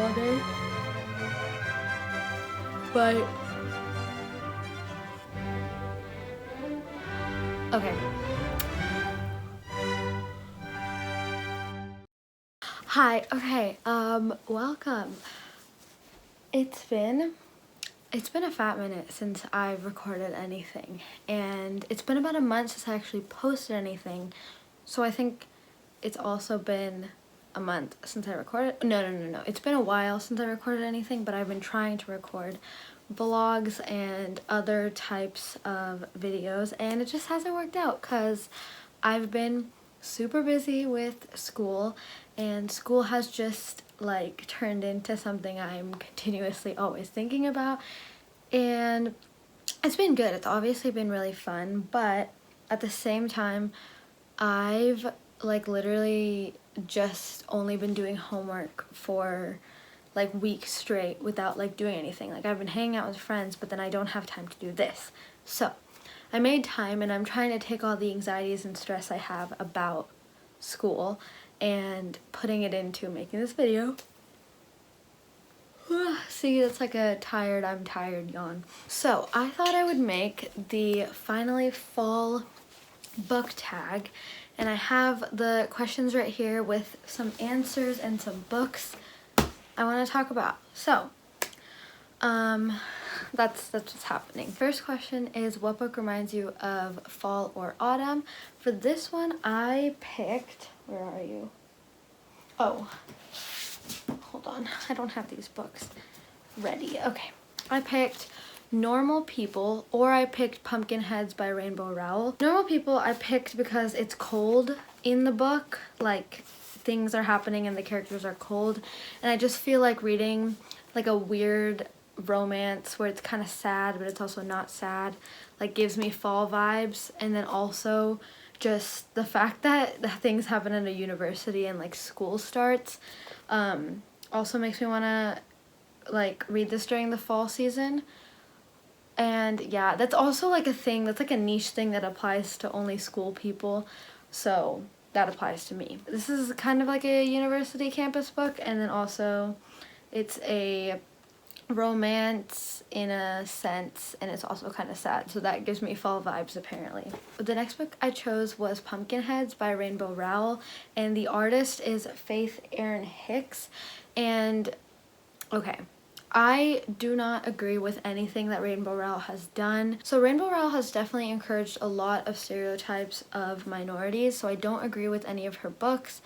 all day. But okay. Hi, okay, welcome. It's been a fat minute since I've recorded anything, and it's been about a month since I actually posted anything, so I think it's also been a month since I recorded. No. It's been a while since I recorded anything, but I've been trying to record vlogs and other types of videos, and it just hasn't worked out because I've been super busy with school, and school has just like turned into something I'm continuously always thinking about, and it's been good. It's obviously been really fun, but at the same time I've like literally just only been doing homework for like weeks straight without like doing anything. Like I've been hanging out with friends, but then I don't have time to do this. So I made time, and I'm trying to take all the anxieties and stress I have about school and putting it into making this video. See, it's like a I'm tired yawn. So I thought I would make the finally fall book tag, and I have the questions right here with some answers and some books I want to talk about. So that's what's happening. First question is, what book reminds you of fall or autumn? For this one I picked, where are you? Oh, hold on, I don't have these books ready. Okay, I picked Normal People, or I picked Pumpkinheads by Rainbow Rowell. Normal People I picked because it's cold in the book, like things are happening and the characters are cold, and I just feel like reading like a weird romance where it's kind of sad but it's also not sad like gives me fall vibes. And then also just the fact that things happen at a university and like school starts also makes me want to like read this during the fall season. And yeah, that's also like a thing, that's like a niche thing that applies to only school people, so that applies to me. This is kind of like a university campus book, and then also it's a romance in a sense, and it's also kind of sad, so that gives me fall vibes apparently. The next book I chose was Pumpkinheads by Rainbow Rowell, and the artist is Faith Erin Hicks. And okay, I do not agree with anything that Rainbow Rowell has done. So Rainbow Rowell has definitely encouraged a lot of stereotypes of minorities, so I don't agree with any of her books,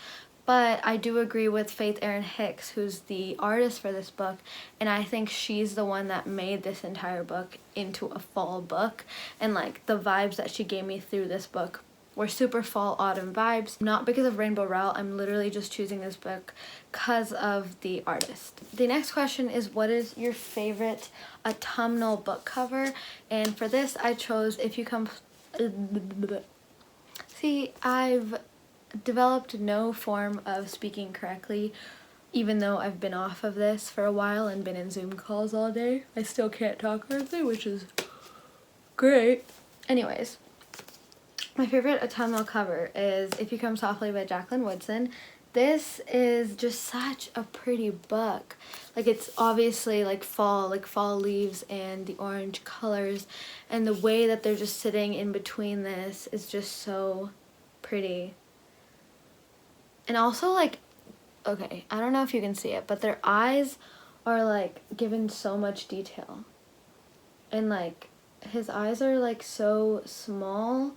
but I do agree with Faith Erin Hicks, who's the artist for this book, and I think she's the one that made this entire book into a fall book, and like the vibes that she gave me through this book were super fall autumn vibes. Not because of Rainbow Rowell, I'm literally just choosing this book because of the artist. The next question is, what is your favorite autumnal book cover? And for this I chose If You Come... See, I've developed no form of speaking correctly, even though I've been off of this for a while and been in Zoom calls all day. I still can't talk correctly, which is great. Anyways, my favorite autumnal cover is If You Come Softly by Jacqueline Woodson. This is just such a pretty book. Like, it's obviously like fall leaves and the orange colors, and the way that they're just sitting in between this is just so pretty. And also, like, okay, I don't know if you can see it, but their eyes are like given so much detail. And like his eyes are like so small,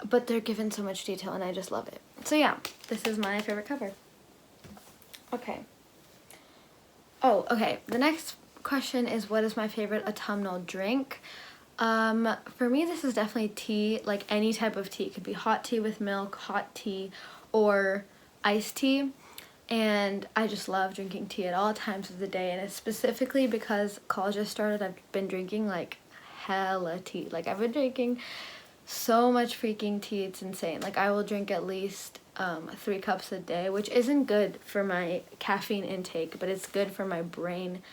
but they're given so much detail, and I just love it. So yeah, this is my favorite cover. Okay. Oh, okay. The next question is, what is my favorite autumnal drink? For me, this is definitely tea, like any type of tea. It could be hot tea with milk, hot tea, or iced tea. And I just love drinking tea at all times of the day, and it's specifically because college just started, I've been drinking like hella tea. Like, I've been drinking so much freaking tea, it's insane. Like, I will drink at least 3 cups a day, which isn't good for my caffeine intake, but it's good for my brain.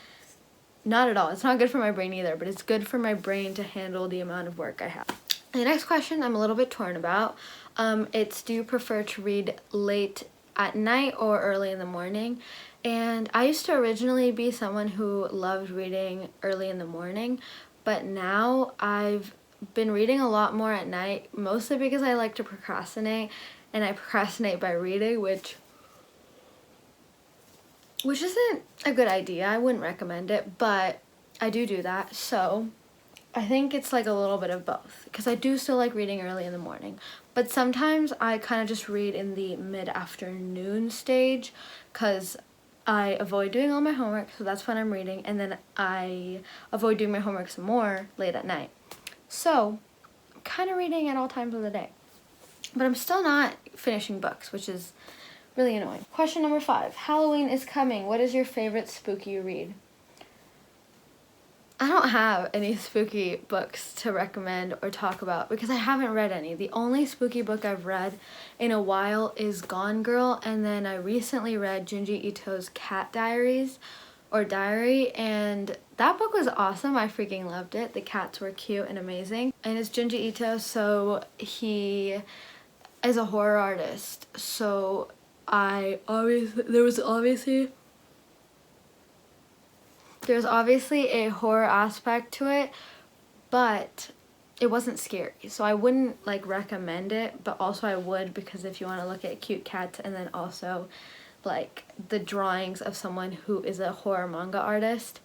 Not at all, it's not good for my brain either, but it's good for my brain to handle the amount of work I have. The next question I'm a little bit torn about. It's, do you prefer to read late at night or early in the morning? And I used to originally be someone who loved reading early in the morning, but now I've been reading a lot more at night, mostly because I like to procrastinate, and I procrastinate by reading, which isn't a good idea. I wouldn't recommend it, but I do that. So I think it's like a little bit of both, because I do still like reading early in the morning, but sometimes I kind of just read in the mid-afternoon stage because I avoid doing all my homework, so that's when I'm reading, and then I avoid doing my homework some more late at night. So I'm kind of reading at all times of the day, but I'm still not finishing books, which is really annoying. Question number 5. Halloween is coming. What is your favorite spooky read? I don't have any spooky books to recommend or talk about because I haven't read any. The only spooky book I've read in a while is Gone Girl, and then I recently read Junji Ito's Cat Diaries or Diary, and that book was awesome. I freaking loved it. The cats were cute and amazing. And it's Junji Ito, so he is a horror artist. So there's obviously a horror aspect to it, but it wasn't scary. So I wouldn't like recommend it, but also I would, because if you want to look at cute cats and then also like the drawings of someone who is a horror manga artist,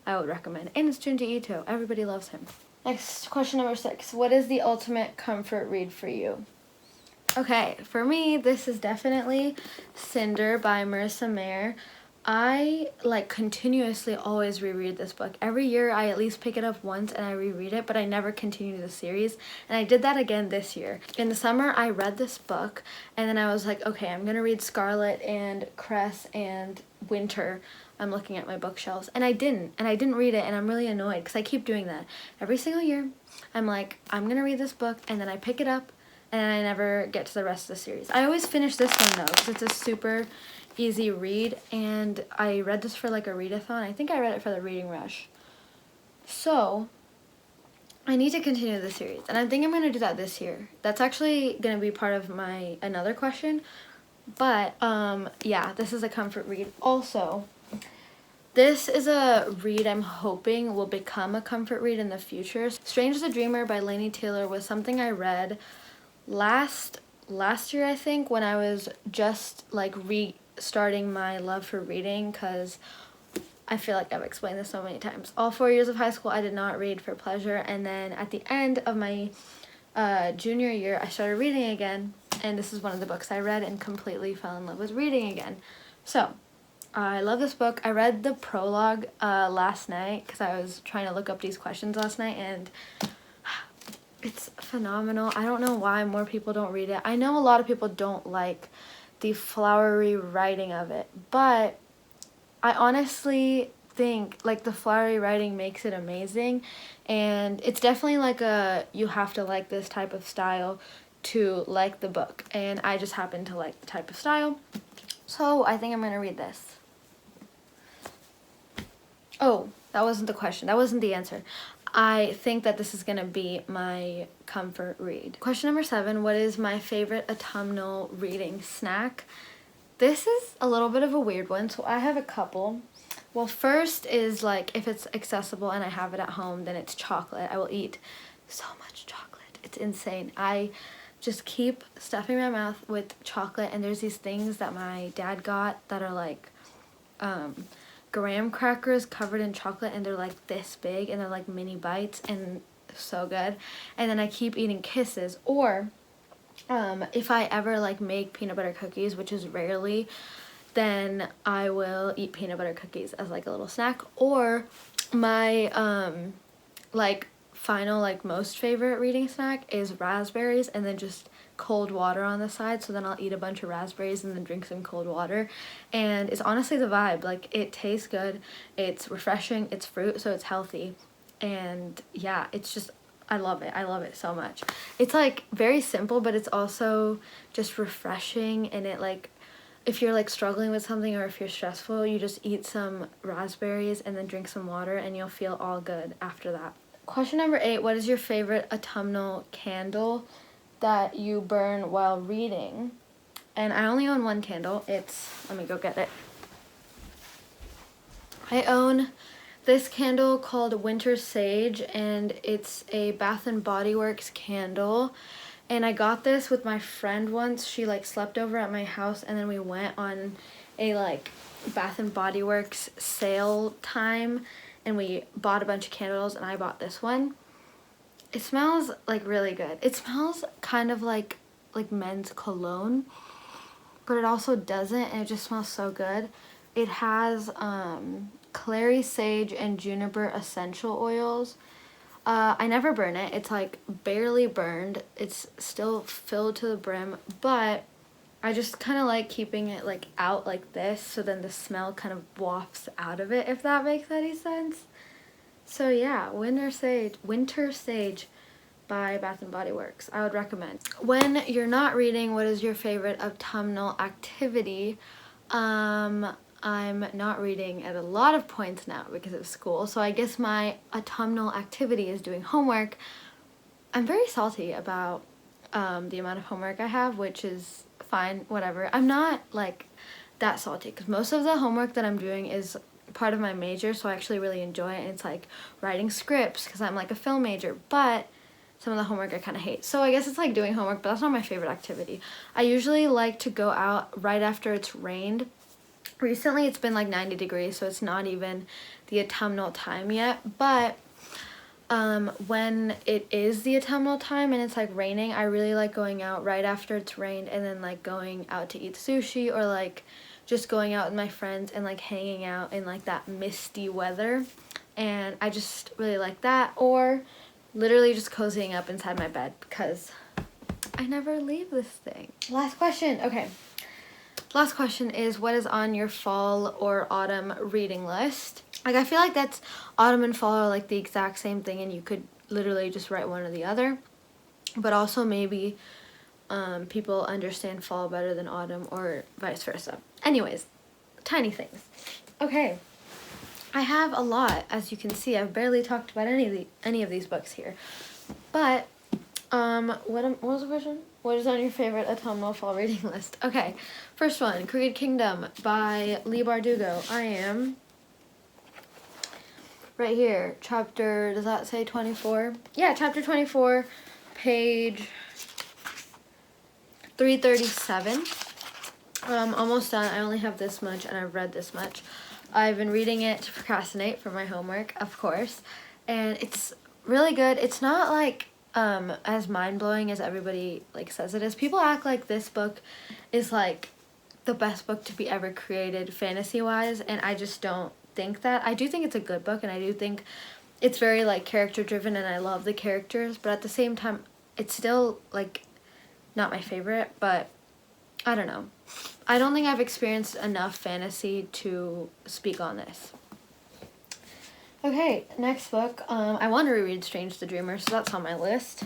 I would recommend it. And it's Junji Ito. Everybody loves him. Next, question number 6. What is the ultimate comfort read for you? Okay, for me, this is definitely Cinder by Marissa Mayer. I like continuously always reread this book. Every year I at least pick it up once and I reread it, but I never continue the series. And I did that again this year. In the summer I read this book and then I was like, okay, I'm gonna read Scarlet and Cress and Winter. I'm looking at my bookshelves, and I didn't read it, and I'm really annoyed because I keep doing that. Every single year I'm like, I'm gonna read this book, and then I pick it up and I never get to the rest of the series. I always finish this one though because it's a super easy read, and I read this for like a readathon. I think I read it for the reading rush. So I need to continue the series, and I think I'm going to do that this year. That's actually going to be part of my another question, but yeah, this is a comfort read. Also, this is a read I'm hoping will become a comfort read in the future. Strange as a Dreamer by Laini Taylor was something I read last year, I think, when I was just like restarting my love for reading, because I feel like I've explained this so many times. All 4 years of high school I did not read for pleasure, and then at the end of my junior year I started reading again, and this is one of the books I read and completely fell in love with reading again. So I love this book. I read the prologue last night because I was trying to look up these questions last night, and it's phenomenal. I don't know why more people don't read it. I know a lot of people don't like the flowery writing of it, but I honestly think like the flowery writing makes it amazing, and it's definitely like you have to like this type of style to like the book, and I just happen to like the type of style, so I think I'm gonna read this. Oh, that wasn't the question. That wasn't the answer. I think that this is going to be my comfort read. Question number 7. What is my favorite autumnal reading snack? This is a little bit of a weird one, so I have a couple. Well, first is like if it's accessible and I have it at home, then it's chocolate. I will eat so much chocolate. It's insane. I just keep stuffing my mouth with chocolate, and there's these things that my dad got that are like graham crackers covered in chocolate, and they're like this big, and they're like mini bites, and so good. And then I keep eating Kisses, or if I ever like make peanut butter cookies, which is rarely, then I will eat peanut butter cookies as like a little snack. Or my like final like most favorite reading snack is raspberries, and then just cold water on the side. So then I'll eat a bunch of raspberries and then drink some cold water, and it's honestly the vibe. Like, it tastes good, it's refreshing, it's fruit, so it's healthy, and yeah, it's just, I love it so much. It's like very simple, but it's also just refreshing, and it like, if you're like struggling with something or if you're stressful, you just eat some raspberries and then drink some water, and you'll feel all good after that. Question number 8. What is your favorite autumnal candle that you burn while reading? And I only own one candle. Let me go get it. I own this candle called Winter Sage, and it's a Bath and Body Works candle. And I got this with my friend once. She like slept over at my house, and then we went on a like Bath and Body Works sale time, and we bought a bunch of candles, and I bought this one. It smells like really good. It smells kind of like men's cologne, but it also doesn't, and it just smells so good. It has clary sage and juniper essential oils. I never burn it. It's like barely burned. It's still filled to the brim, but I just kind of like keeping it like out like this, so then the smell kind of wafts out of it, if that makes any sense. So yeah, Winter Sage by Bath and Body Works. I would recommend. When you're not reading, what is your favorite autumnal activity? I'm not reading at a lot of points now because of school, so I guess my autumnal activity is doing homework. I'm very salty about the amount of homework I have, which is fine, whatever. I'm not like that salty because most of the homework that I'm doing is part of my major, so I actually really enjoy it, and it's like writing scripts because I'm like a film major, but some of the homework I kind of hate. So I guess it's like doing homework, but that's not my favorite activity. I usually like to go out right after it's rained. Recently it's been like 90 degrees, so it's not even the autumnal time yet, but when it is the autumnal time and it's like raining, I really like going out right after it's rained, and then like going out to eat sushi, or like just going out with my friends and like hanging out in like that misty weather, and I just really like that. Or literally just cozying up inside my bed because I never leave this thing. Last question. Okay. Last question is, what is on your fall or autumn reading list? Like, I feel like that's autumn and fall are like the exact same thing, and you could literally just write one or the other. But also maybe people understand fall better than autumn, or vice versa. Anyways, tiny things. Okay. I have a lot, as you can see. I've barely talked about any of these books here. But what was the question? What is on your favorite autumnal fall reading list? Okay, first one, Crooked Kingdom by Leigh Bardugo. I am right here, chapter, does that say 24? Yeah, chapter 24, page 337. Almost done. I only have this much, and I've read this much. I've been reading it to procrastinate for my homework, of course, and it's really good. It's not like as mind-blowing as everybody like says it is. People act like this book is like the best book to be ever created fantasy-wise, and I just don't think that. I do think it's a good book, and I do think it's very like character-driven, and I love the characters, but at the same time, it's still like not my favorite. But I don't know. I don't think I've experienced enough fantasy to speak on this. Okay, next book. I want to reread Strange the Dreamer, so that's on my list.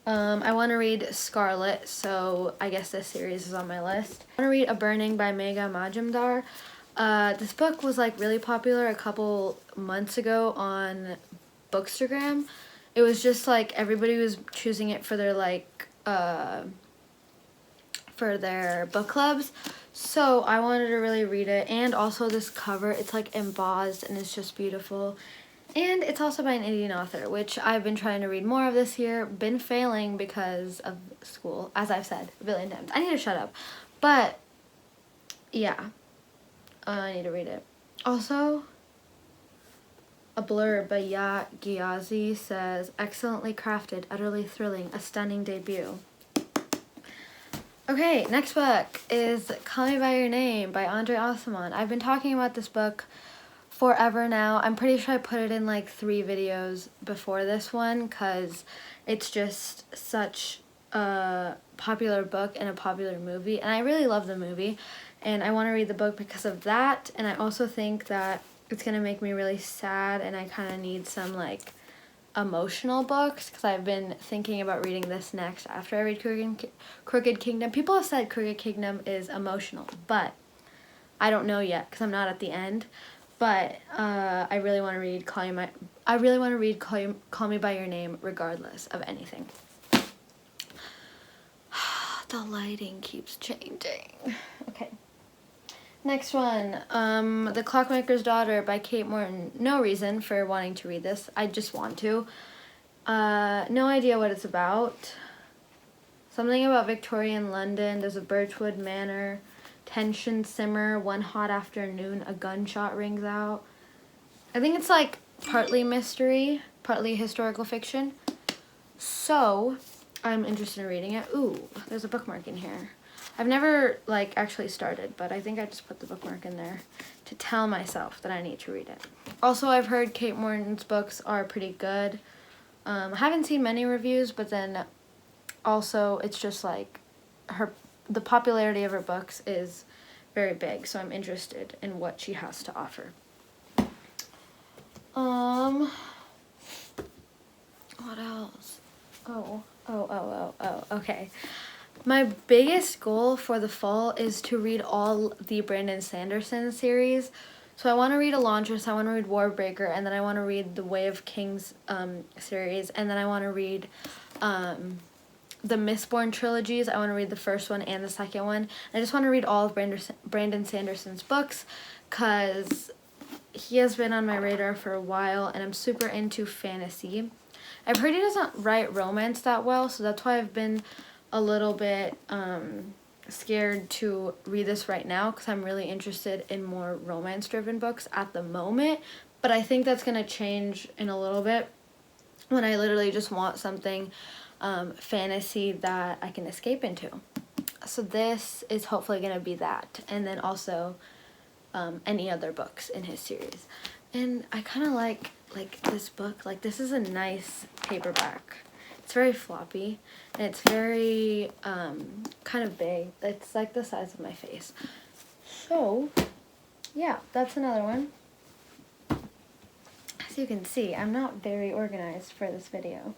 I want to read Scarlet, so I guess this series is on my list. I want to read A Burning by Megha Majumdar. This book was like really popular a couple months ago on Bookstagram. It was just like everybody was choosing it for their like for their book clubs, so I wanted to really read it. And also this cover, it's like embossed and it's just beautiful, and it's also by an Indian author, which I've been trying to read more of this year, been failing because of school, as I've said a billion times. I need to shut up, but yeah, I need to read it. Also, a blurb by Ya Ghiazi says, excellently crafted, utterly thrilling, a stunning debut. Okay, next book is Call Me By Your Name by Andre Aciman. I've been talking about this book forever now. I'm pretty sure I put it in like 3 videos before this one because it's just such a popular book and a popular movie, and I really love the movie, and I want to read the book because of that. And I also think that it's going to make me really sad, and I kind of need some like emotional books because I've been thinking about reading this next after I read Crooked Kingdom. People have said Crooked Kingdom is emotional, but I don't know yet because I'm not at the end. But I really want to read Call Me By Your Name regardless of anything. The lighting keeps changing. Okay. Next one, The Clockmaker's Daughter by Kate Morton. No reason for wanting to read this. I just want to. No idea what it's about. Something about Victorian London. There's a Birchwood Manor. Tensions simmer. One hot afternoon, a gunshot rings out. I think it's like partly mystery, partly historical fiction. So, I'm interested in reading it. Ooh, there's a bookmark in here. I've never, like, actually started, but I think I just put the bookmark in there to tell myself that I need to read it. Also, I've heard Kate Morton's books are pretty good. I haven't seen many reviews, but then also it's just, like, the popularity of her books is very big, so I'm interested in what she has to offer. What else? Okay. My biggest goal for the fall is to read all the Brandon Sanderson series. So I want to read Elantris, I want to read Warbreaker, and then I want to read the Way of Kings series, and then I want to read the Mistborn trilogies. I want to read the first one and the second one. I just want to read all of Brandon Sanderson's books because he has been on my radar for a while, and I'm super into fantasy. I've heard he doesn't write romance that well, so that's why I've been a little bit scared to read this right now because I'm really interested in more romance-driven books at the moment. But I think that's going to change in a little bit when I literally just want something fantasy that I can escape into. So this is hopefully going to be that. And then also any other books in his series. And I kind of like this book. Like, this is a nice paperback. It's very floppy, and it's very kind of big. It's like the size of my face. So, yeah, that's another one. As you can see, I'm not very organized for this video.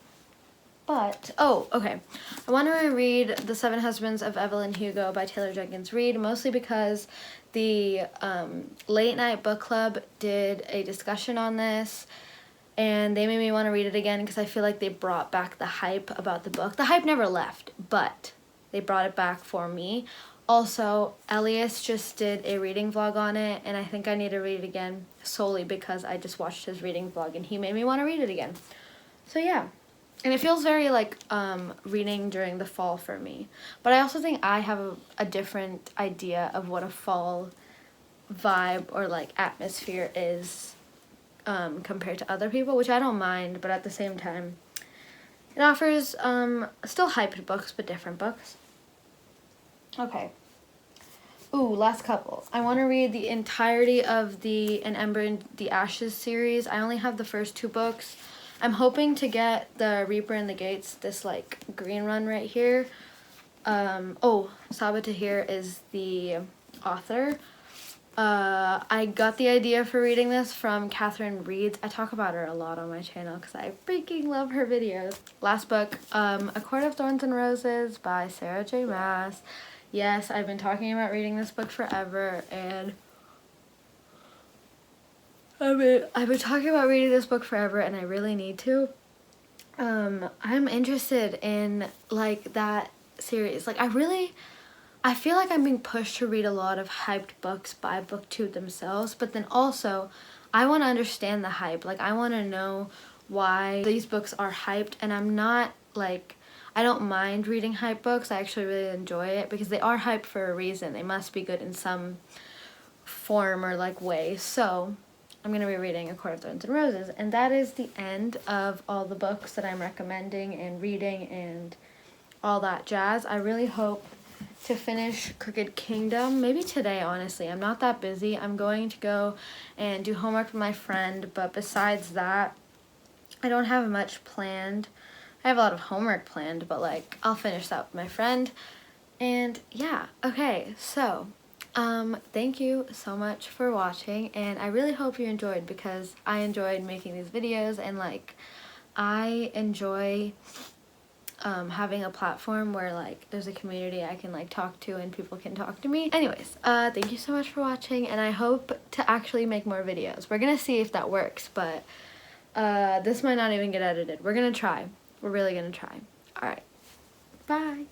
But, oh, okay. I want to reread The Seven Husbands of Evelyn Hugo by Taylor Jenkins Reid, mostly because the Late Night Book Club did a discussion on this, and they made me want to read it again because I feel like they brought back the hype about the book. The hype never left, but they brought it back for me. Also, Elias just did a reading vlog on it, and I think I need to read it again solely because I just watched his reading vlog, and he made me want to read it again. So, yeah. And it feels very like reading during the fall for me. But I also think I have a different idea of what a fall vibe or like atmosphere is compared to other people, which I don't mind, but at the same time it offers still hyped books, but different books. Okay. Ooh, last couple. I want to read the entirety of the An Ember in the Ashes series. I only have the first 2 books. I'm hoping to get the Reaper in the Gates, this like green run right here. Sabaa Tahir is the author. I got the idea for reading this from Catherine Reed's. I talk about her a lot on my channel because I freaking love her videos. Last book, A Court of Thorns and Roses by Sarah J. Maas. Yes, I've been talking about reading this book forever, and I've been talking about reading this book forever, and I really need to. I'm interested in, like, that series. Like, I feel like I'm being pushed to read a lot of hyped books by BookTube themselves, but then also, I want to understand the hype. Like, I want to know why these books are hyped, and I'm not, like, I don't mind reading hype books. I actually really enjoy it because they are hyped for a reason. They must be good in some form or, like, way. So I'm going to be reading A Court of Thorns and Roses, and that is the end of all the books that I'm recommending and reading and all that jazz. I really hope to finish Crooked Kingdom, maybe today, honestly. I'm not that busy. I'm going to go and do homework with my friend, but besides that, I don't have much planned. I have a lot of homework planned, but, like, I'll finish that with my friend. And, yeah, okay, so thank you so much for watching, and I really hope you enjoyed because I enjoyed making these videos, and, like, I enjoy having a platform where, like, there's a community I can, like, talk to and people can talk to me. Anyways, thank you so much for watching, and I hope to actually make more videos. We're gonna see if that works, but this might not even get edited. We're gonna try. We're really gonna try. Alright, bye!